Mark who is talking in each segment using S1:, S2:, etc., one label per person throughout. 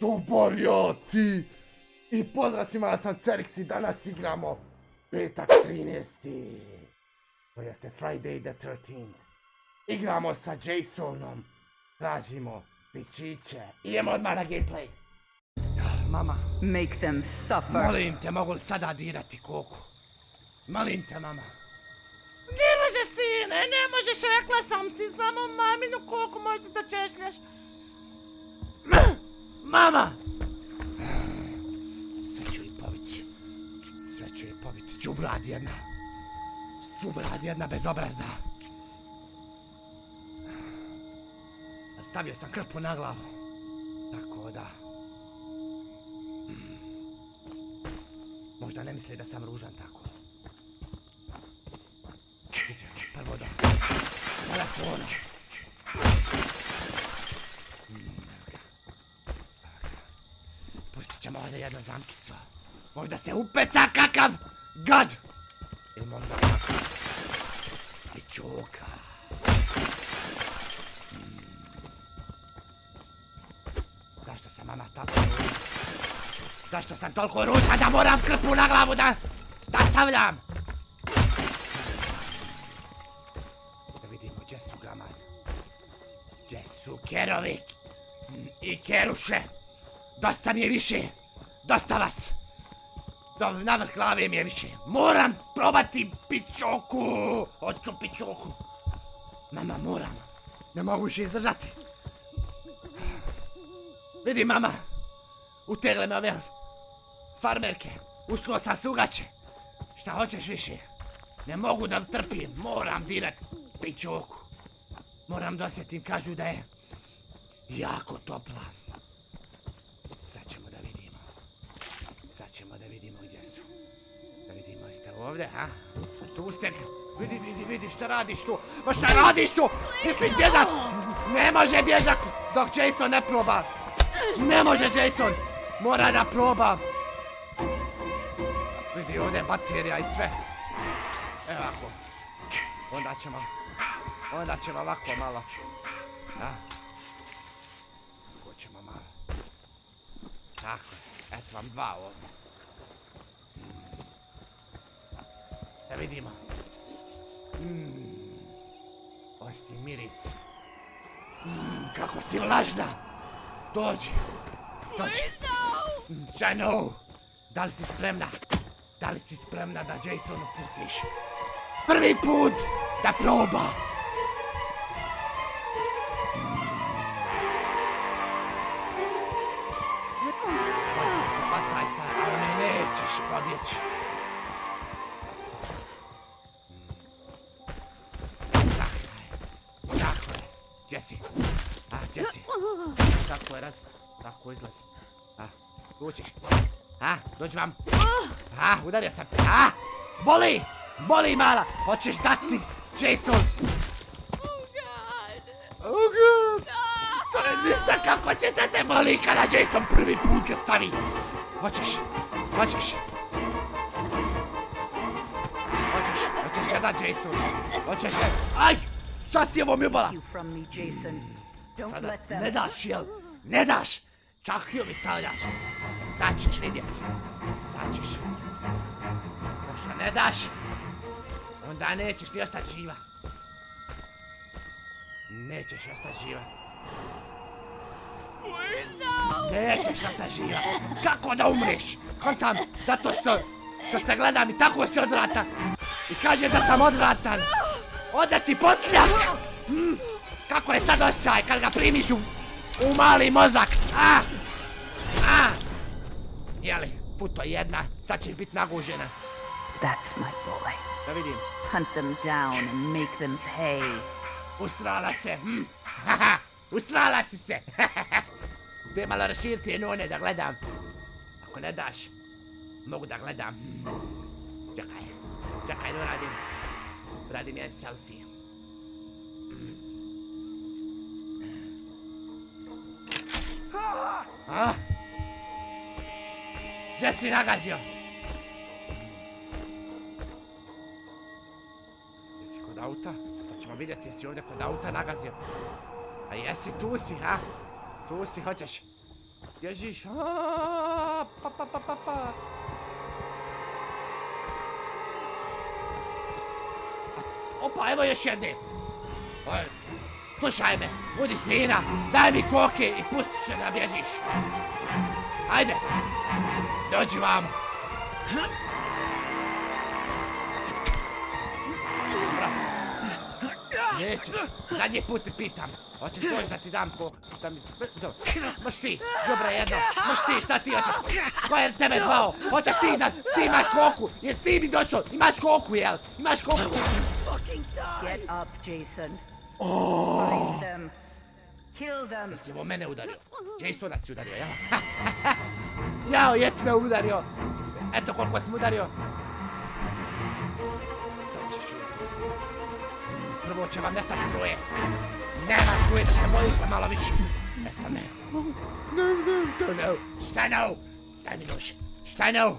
S1: Dobar ti! I pozdrav svima, ja sam Ceriksi, danas igramo petak 13. To jeste Friday the 13th. Igramo sa Jasonom, tražimo pičiće, idemo odmah na gameplay. Mama,
S2: Make them suffer.
S1: molim te, mogu li sada dirati koku? Molim te, mama. Ne možeš, sine, ne možeš, rekla sam ti, samo maminu koku možeš da češljaš. Mama! Sve ću i pobiti, džubrad jedna bezobrazna. Stavio sam krpu na glavu, tako da... Možda ne misli da sam ružan tako. Prvo da... telefona. Pustit ćemo ovdje jednu zamkicu. Možda se upeca kakav gad. Ili možda kakav pičuka. Zašto sam mama tako ružan? Zašto sam toliko ružan da moram krpu na glavu da stavljam? Da vidimo gdje su gamad. Gdje su kerovi i keruše. Dosta mi je više. Dosta vas. Navrh glave mi je više. Moram probati pičoku. Hoću pičoku. Mama, moram. Ne mogu više izdržati. Vidi, mama. Utegle me ove farmerke. Ustuo sam se ugaće. Šta hoćeš više? Ne mogu da trpim. Moram dirat pičoku. Moram da osjetim, kažu da je jako topla. Sad ćemo da vidimo gdje su. Da vidimo, jeste ovdje, ha? Tu ste... Vidi, šta radiš tu? Ma šta radiš tu? Misliš bježat? Ne može bježat dok Jason ne proba. Ne može Jason! Mora da proba. Vidi, ovdje je baterija i sve. Evo ovako. Onda ćemo ovako malo. Ha? Tako ćemo malo. Tako je. Eto vam dva ovdje. Da vidimo. Osti miris. Kako si vlažna. Dođi. Jano. Da li si spremna? Da li si spremna da Jasonu pustiš? Prvi put da proba. Bacaj sad, ali me nećeš pobjeći. Tako je. Jesse. Jesse. Tako izlazi. Učiš. Dođi vam. Udario sam. Boli! Boli, mala! Hoćeš dati, Jason? Oh god! To je ništa, kako će da te boli kada Jason prvi put ga stavi. Hoćeš ga da, Jason. Hoćeš ga. Aj! Šta si ovo mi ubala? Sada ne daš, jel? Ne daš! Čahiju mi stavljaš. Sad ćeš vidjet. Možda ne daš, onda nećeš ti ostati živa. Nećeš ostati živa. Nećeš ostati živa. Kako da umreš? Kontam, zato što te gledam i tako si odvratan. I kaže da sam odvratan. Ode ti potljak. Kako je sad osjećaj kad ga primiš u mali mozak? Jeli, puto jedna, sad ćeš biti nagužena.
S2: That's my boy.
S1: Da vidim.
S2: Hunt them down and make them pay.
S1: Usrala se, usrala si se. Gdje malo raširiti je none da gledam. Ako ne daš, mogu da gledam. Čekaj da uradim jedan selfie. Jesse nagazio! Jesi kod auta? Sad ćemo vidjeti jesi ovdje kod auta nagazio. A jesi, tu si, ha? Tu si, hoćeš? Bježiš. Pa. Opa, evo još jedne. Slušaj me, budi fina, daj mi koke i pusti se da bježiš. Ajde, dođi vamo. Dobro. Nećeš, zadnji put te pitam. Hoćeš doći da ti dam koku? Moš ti, dobra jedno, moš ti, šta ti hoćeš? Ko je tebe zvao? Hoćeš ti da ti imaš koku? Jer ti bi došao, imaš koku, jel? Imaš koku?
S2: Get up, Jason. Find them. Kill them.
S1: Jesi ovo mene udario? Jasona si udario, jel? Jao, jesi me udario. Eto koliko sam udario. Sad ćeš vidjeti. Prvo će vam nestati struje. Nema struje da se bojite malo više. Eto me. No. Šta no? Daj mi nož. Šta no?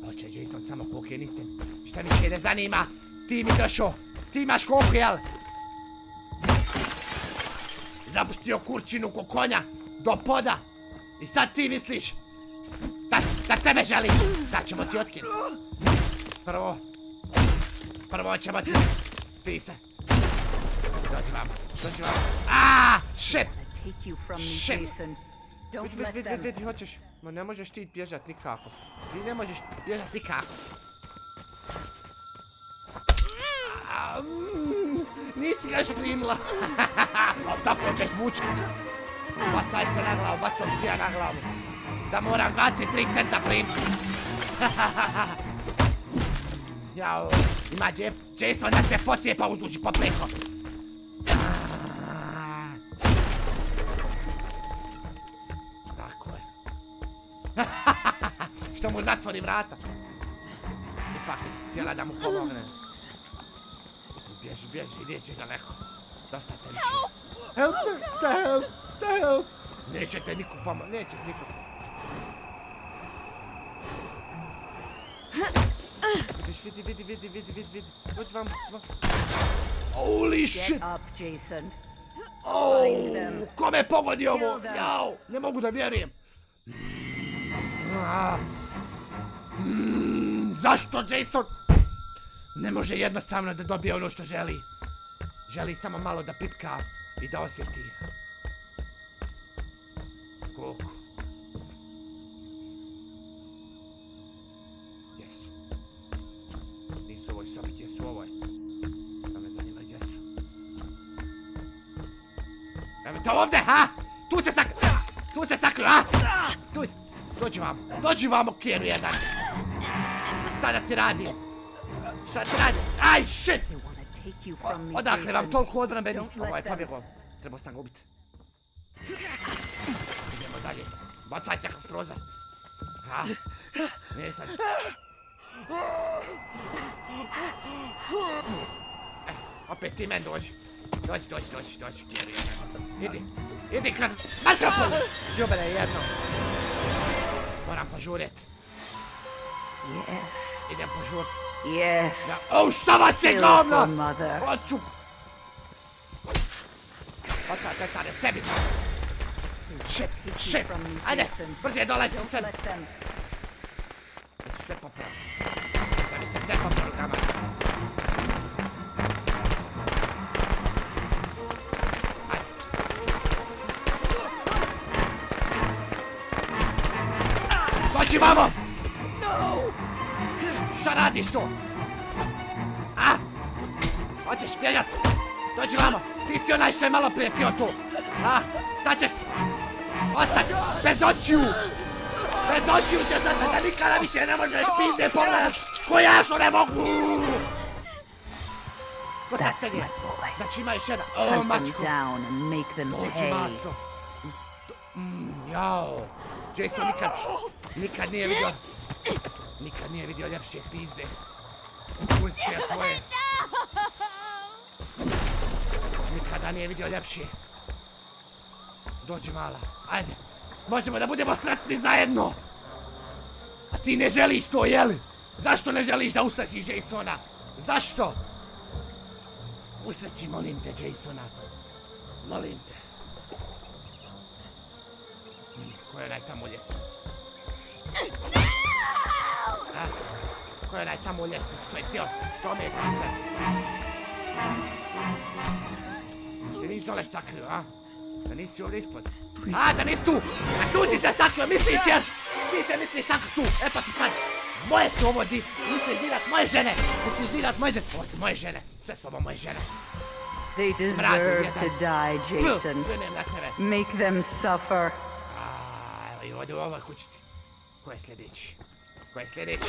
S1: Hoće Jason samo koke, niste. Šta više ne zanima. Ti mi došao. Ti imaš koku, jel? Zapustio kurčinu ko konja. Do poda. I sad ti misliš da tebe želim. Sad ćemo ti otkinuti. Prvo ćemo ti se. Dođi vam. Shit. Shit. Vidi, hoćeš. Ma ne možeš ti bježat nikako. Ti ne možeš bježat nikako. Nisi ga još primila. Ali tako ćeš zvučat. Bacaj se na glavu, bacam si ja na glavu. Da moram 23 centa primiti. Jao, ima Jason da te pocijepa uzduži po pleko. Tako je. Što mu zatvori vrata. Ipak je htjela da mu pomogne. Bježi, nećeš daleko. Dosta te više. Help me, šta help? Nećete niko pomoći, neće niko. Vidi. Dođi vam. Holy shit!
S2: Get up, Jason.
S1: Ko me pogodi ovo? Jao, ne mogu da vjerujem. Zašto Jason ne može jednostavno da dobije ono što želi? Želi samo malo da pipka i da osjeti. Koliko? Gdje su? Nisu u ovoj sobi, gdje su u ovoj? Da me zanima gdje su. Evo to ovdje, ha? Tu se sakrio, ha? Dođi vam, okjeru jedan. Šta da ti radi? Aj, shit! Odakle vam toliko odbrambeni? Ovo je pobjegao. Trebao sam ga ubiti. Idemo dalje. Bacaj se kroz prozor. Ha? Nisam. Opet ti men dođi. Dođi. Idi kroz... Mašapol! Džubere jedno. Moram požurit. Idem požurit.
S2: Yes.
S1: Šta vas je govna?
S2: Mother.
S1: Hoću. Bacaj petare sebi. Shit. Ajde, brže dolazite sebi. Jesu sve popravili. Da biste sve popravili, kamer. Ajde. Dođi vamo! Šta radiš to? A? Hoćeš bježat? Dođi vamo! Ti si onaj što je malo prijetio tu! A? Sad ćeš... Ostać! Bez očiju! Bez očiju ćeš da nikada više ne možeš pizde pogledat! Ko ja što ne mogu! Ko sad ste nije? Znači ima još jedan... O, mačko! Dođi, maco! Jao! Jason nikad nije vidio... Nikad nije vidio ljepše pizde. Pusti tvoje. Nikada nije vidio ljepše. Dođi mala, ajde. Možemo da budemo sretni zajedno. A ti ne želiš to, jel? Zašto ne želiš da usrećiš Jasona? Zašto? Usreći, molim te, Jasona. Molim te. Ko je onaj tamo u ljesu? A? Ko je onaj tamo u ljesu? Što je cijelo? Što ometa sve? Si nisi dole sakrio, a? Da nisi ovdje ispod? A, da nisi tu! A tu si se sakrio, misliš jer? Ti se misliš sakrio tu! Eto ti sad! Moje su ovo di! Misliš dirat moje žene! Misliš dirat moje žene! Ovo su moje žene! Sve su ovo moje žene!
S2: They deserve to die, Jason.
S1: Pljunem na tebe!
S2: Make them suffer.
S1: Evo i ovdje u ovoj kućici. Ko je sljedeći? Ko je sljedeći?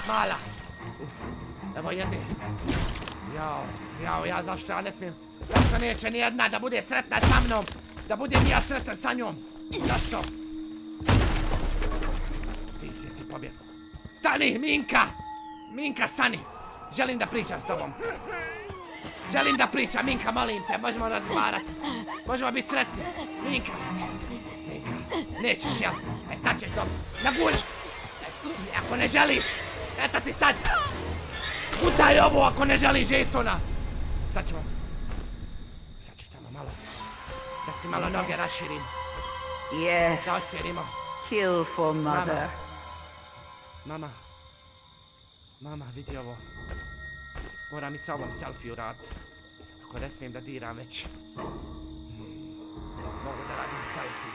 S1: Mala! Evo jedni. Ja zašto ja ne smijem? Zašto neće nijedna da bude sretna sa mnom? Da budem ja sretan sa njom? Zašto? Ti će si pobjeg. Stani, Minka! Minka, stani! Želim da pričam s tobom. Želim da pričam, Minka, molim te, možemo razgovarati. Možemo biti sretni. Minka! Nećeš, jel? Sad ćeš dobro. Na gulj! Ako ne želiš, eto ti sad! Putaj ovo ako ne želiš Jasona! Sad ću tamo malo. Da ti malo noge raširim.
S2: Yes.
S1: Da ocjenimo.
S2: Kill for mother.
S1: Mama, vidi ovo. Moram i sa ovom selfie uraditi. Ako ne smijem da diram već. Mogu da radim selfie.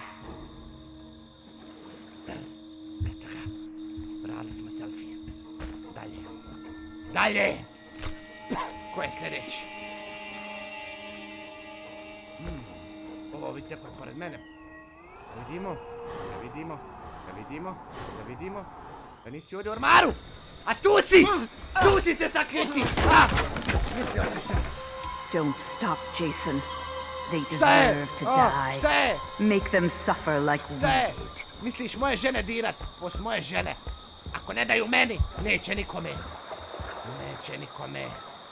S1: Eto ga. Radili smo selfie. Dalje! Ko je sljedeći? Ovo vidite ko je pored mene. Da vidimo. Da nisi ovdje u ormaru! A tu si se sakriti! Mislio si se.
S2: Don't stop, Jason. They deserve to die.
S1: Šta je?
S2: Make them suffer like we did.
S1: Misliš moje žene dirat? Ovo su moje žene. Ako ne daju meni, neće nikome.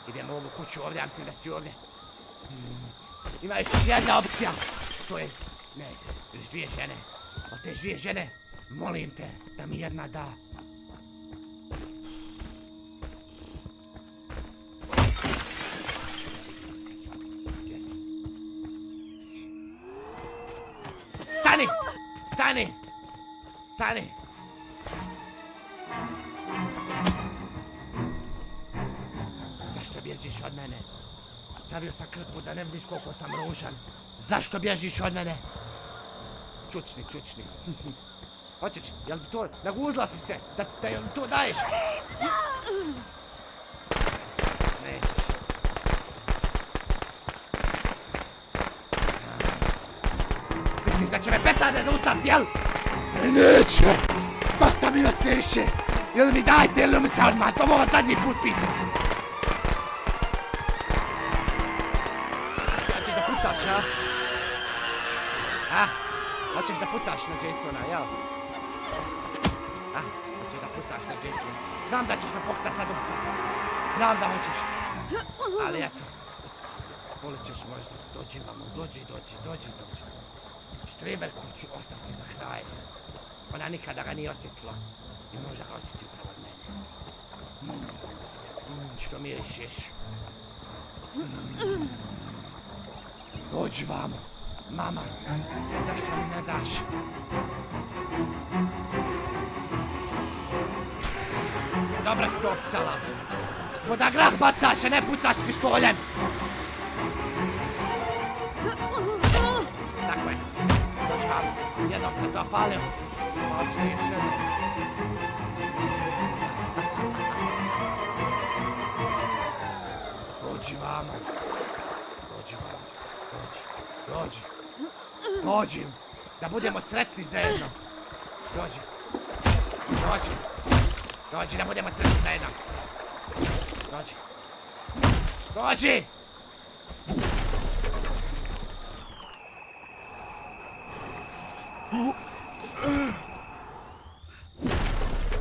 S1: Idemo u ovu kuću ovdje, ja mislim da si ovdje. Ima još jedna opcija. To je... Ne, još dvije žene. Od te dvije žene, molim te da mi jedna da. Stani! Zašto bježiš od mene? Stavio sam krpu da ne vidiš koliko sam ružan. Zašto bježiš od mene? Čučni. Hoćeš, jel ti to, naguzla si se, da jel to daješ? Nećeš. Misliš da će me petarde zaustaviti, jel? Neće! Dosta mi vas sve više! Ili mi dajte ili umrite odmah, to vam zadnji put pitam! Hoćeš da pucaš, a? Hoćeš da pucaš na Jasona, jel? Hoćeš da pucaš na Jasona. Znam da ćeš me pokucat sad upucat. Znam da hoćeš. Ali eto. Volit ćeš možda. Dođi vamo, dođi. Štreber kuću ostaviti za kraj. Ona nikada ga nije osjetila. I možda ga osjeti upravo od mene. Što mirišeš? Dođi vamo. Mama, zašto mi ne daš? Dobra si to opcala. Ko da grah bacaš, a ne pucaš pištoljem. Tako je. Dođi vamo. Jednom sam to opalio. Hoću još jednom. Dođi vamo. Dođi. Da budemo sretni zajedno. Dođi, da budemo sretni zajedno. Dođi.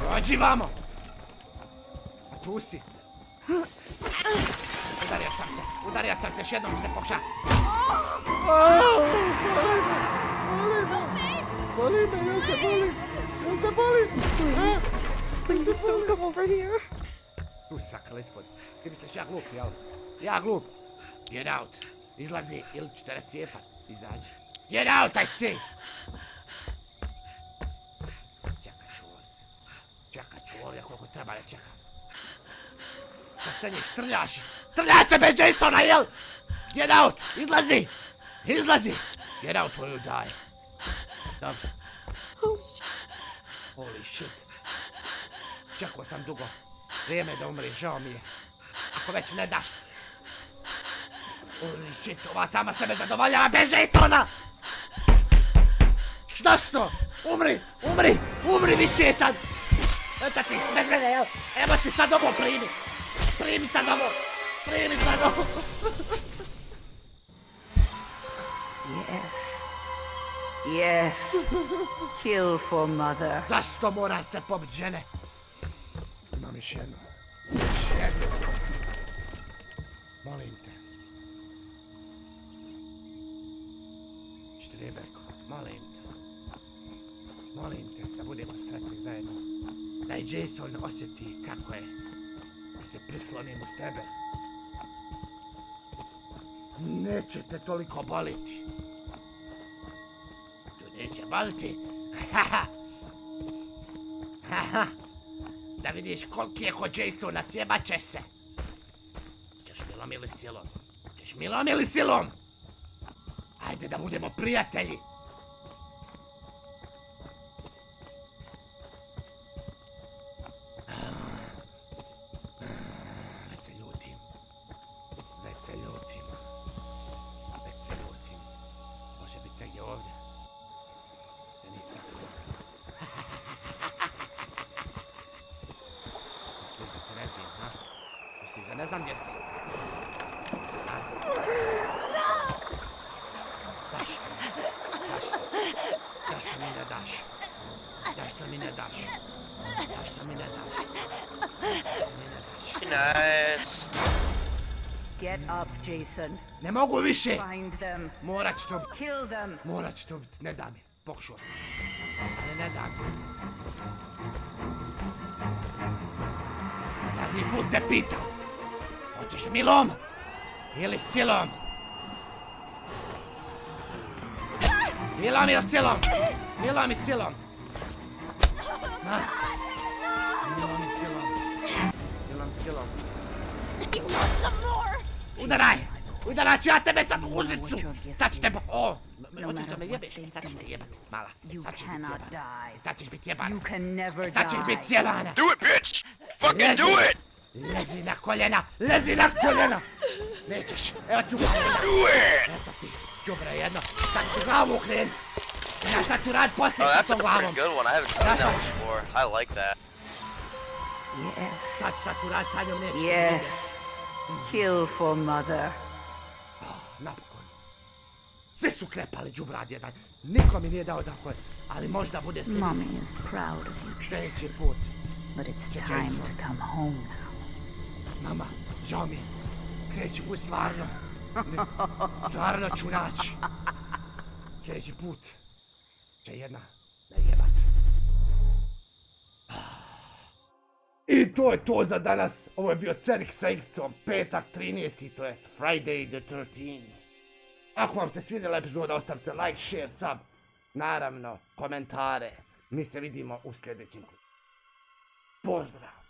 S1: Dođi vamo. A tu si. Udario sam te, još jednom ću te pokušati. Boli me, jel te boli?
S3: Please don't come over here.
S1: Tu si sakala ispod. Ti misliš ja glup, jel? Ja glup. Get out. Izlazi ili ću te rascijepat. Izađi. Get out, I say. Čekat ću ovdje koliko treba da čekam. Šta stanješ, trljaš? Trljaš se bez Jasona, jel? Get out! Izlazi! Izlazi! Get out or you die. Dobro. Holy shit. Čekao sam dugo. Vrijeme je da umri, žao mi je. Ako već ne daš. Holy shit, ova sama sebe zadovoljava bez Jasona! Šta što? Umri! Umri! Umri više sad! Eto ti, bez mene, jel? Evo ti sad ovo primi! Primi sad ovo! Primi sad ovo!
S2: Yes. Yes. Kill for mother.
S1: Zašto moram se pobit, žene? Imam još jednu. Još jednu. Molim te. Štreberko, molim te. Molim te da budemo sretni zajedno. Da i Jason osjeti kako je. Da se prislonim uz tebe. Neće te toliko boliti. Tu neće boliti. Da vidiš koliki je ko Jasona, sjebat ćeš se. Hoćeš milom ili silom? Hoćeš milom ili silom? Ajde da budemo prijatelji. Već se ljutim. Već se ljutim. Već se ljutim. Može biti negdje ovdje. Se nisam. Misliš da te ne vidim, ha? Misliš da ne znam gdje si? Ha? Zašto? Zašto? Zašto mi ne daš? Zašto mi ne daš? Zašto mi ne daš? Zašto mi ne daš?
S4: Nice.
S2: Get up, Jason.
S1: Ne mogu više!
S2: Find them.
S1: Morat ću to biti.
S2: Kill them.
S1: Morat ću to biti. Ne da mi. Pokušao sam. Ali ne da mi. Zadnji put te pitam. Hoćeš milom? Ili silom? Milom ili silom? Milom i silom. Ha? Milom i silom. Milom i silom.
S3: You want some more?
S1: Udaraj! Udaraj ću ja tebe sad u uzicu! Sad ću te o! Hoćeš da me jebeš? Sad ću te jebat, mala. Sad ćeš biti jebana. Sad ćeš biti jebana.
S2: You can never
S1: Sad ćeš biti
S2: die.
S1: jebana.
S4: Do it, bitch! Fucking do it!
S1: Lezi na koljena! Lezi na koljena! Nećeš! Evo ti glavu!
S4: Do it!
S1: Eto ti! Đubre jedno! Sad ću glavu ukrenut! Ja sad ću rad poslije
S4: Oh,
S1: sa
S4: that's a
S1: tom glavom!
S4: pretty good one. I haven't seen that one before. I like that.
S2: Yes.
S1: Sad šta ću rad sa njom neću
S2: Yes.
S1: vidjet.
S2: Kill for mother.
S1: Napokon. Svi su krepali đubrad jedan. Niko mi nije dao da koje, ali možda bude sljedeći.
S2: Mommy is proud of you,
S1: Sljedeći put.
S2: but it's
S1: Če-
S2: time
S1: Jason.
S2: to come home now.
S1: Mama, žao mi je. Sljedeći put stvarno. Stvarno ću naći. Sljedeći put će jedna najebat. I to je to za danas. Ovo je bio Cerik sa X-om, petak 13. to jest Friday the 13th. Ako vam se svidjela epizoda, ostavite like, share, sub. Naravno, komentare. Mi se vidimo u sljedećem. Pozdrav!